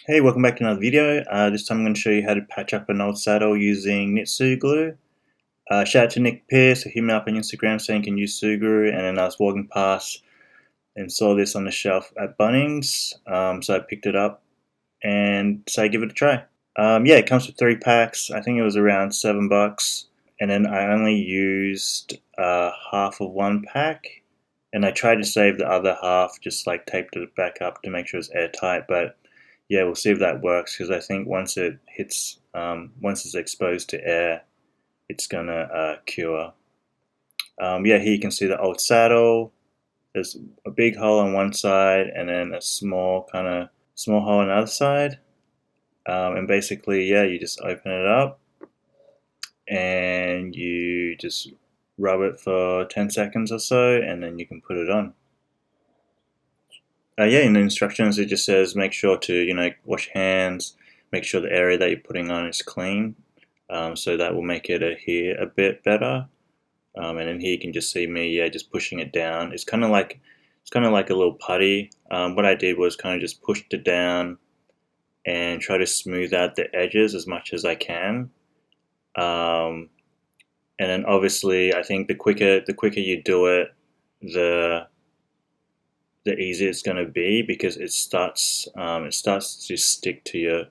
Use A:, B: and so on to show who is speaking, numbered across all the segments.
A: Hey, welcome back to another video. This time I'm going to show you how to patch up an old saddle using kintsuglue. Shout out to Nick Pierce who hit me up on Instagram saying you can use sugru, and then I was walking past and saw this on the shelf at Bunnings, so I picked it up and so I give it a try. Yeah, it comes with 3 packs. I think it was around $7, and then I only used half of 1 pack, and I tried to save the other half, just like taped it back up to make sure it's airtight, but yeah, we'll see if that works, because I think once it hits, once it's exposed to air, it's gonna cure. Yeah, here you can see the old saddle. There's a big hole on one side and then a small hole on the other side. And basically, yeah, you just open it up and you just rub it for 10 seconds or so, and then you can put it on. Yeah, in the instructions it just says make sure to wash hands, make sure the area that you're putting on is clean, so that will make it adhere a bit better. And then here you can just see me, just pushing it down. It's kind of like a little putty. What I did was kind of just pushed it down and try to smooth out the edges as much as I can. And then obviously, I think the quicker you do it, the easier it's going to be, because it starts to stick to your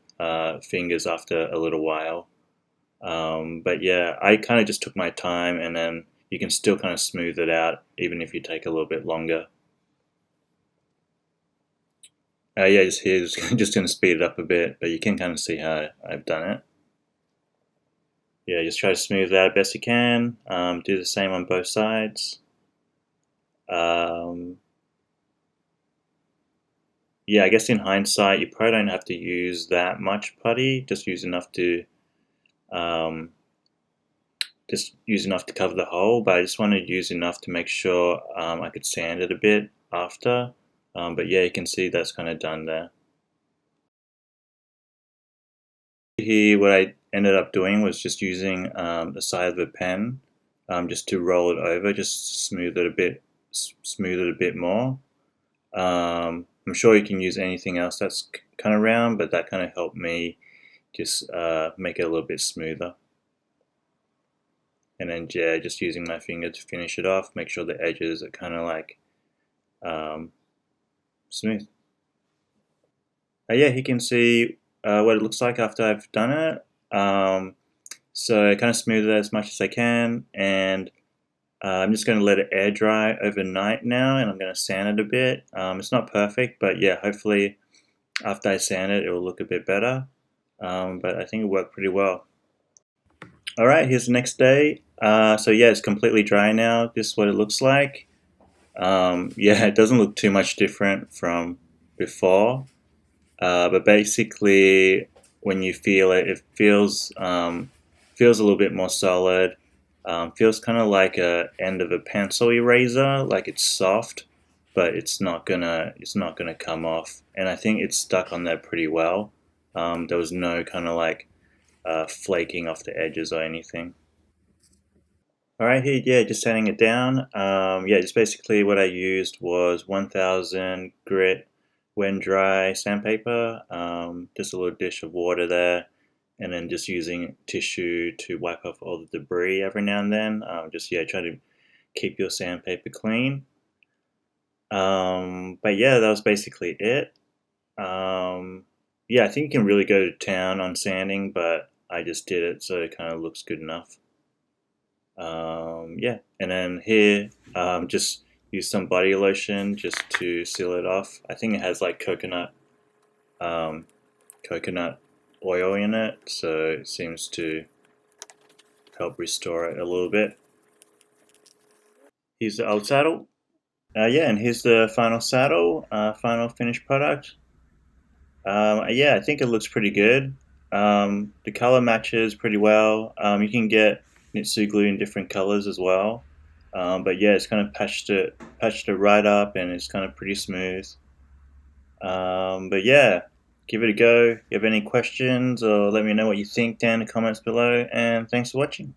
A: fingers after a little while. But yeah, I kind of just took my time, and then you can still kind of smooth it out even if you take a little bit longer. Yeah, just here, just going to speed it up a bit, but you can kind of see how I've done it. Yeah, just try to smooth it out best you can. Do the same on both sides. Yeah, I guess in hindsight, you probably don't have to use that much putty. Just use enough to cover the hole. But I just wanted to use enough to make sure I could sand it a bit after. But yeah, you can see that's kind of done there. Here, what I ended up doing was just using the side of a pen, just to roll it over, just smooth it a bit more. I'm sure you can use anything else that's kind of round, but that kind of helped me just make it a little bit smoother. And then yeah, just using my finger to finish it off, make sure the edges are kind of like smooth. Yeah, you can see what it looks like after I've done it. So I kind of smooth it as much as I can, and I'm just going to let it air dry overnight now, and I'm going to sand it a bit. It's not perfect, but yeah, hopefully after I sand it, it will look a bit better. But I think it worked pretty well. Alright, here's the next day. So yeah, it's completely dry now. This is what it looks like. Yeah, it doesn't look too much different from before. But basically, when you feel it, it feels a little bit more solid. Feels kind of like a end of a pencil eraser, like it's soft, but it's not gonna come off. And I think it's stuck on there pretty well. There was no kind of like flaking off the edges or anything. Alright, here, yeah, just sanding it down. Yeah, just basically what I used was 1000 grit when dry sandpaper, just a little dish of water there, and then just using tissue to wipe off all the debris every now and then. Just, yeah, try to keep your sandpaper clean. But yeah, that was basically it. Yeah, I think you can really go to town on sanding, but I just did it so it kind of looks good enough. Yeah, and then here, just use some body lotion just to seal it off. I think it has like coconut oil in it, so it seems to help restore it a little bit. Here's the old saddle. Yeah, and here's the final saddle, final finished product. Yeah, I think it looks pretty good. The color matches pretty well. You can get kintsuglue in different colors as well. But yeah, it's kind of patched it right up, and it's kind of pretty smooth. But yeah, give it a go. If you have any questions, or let me know what you think down in the comments below, and thanks for watching.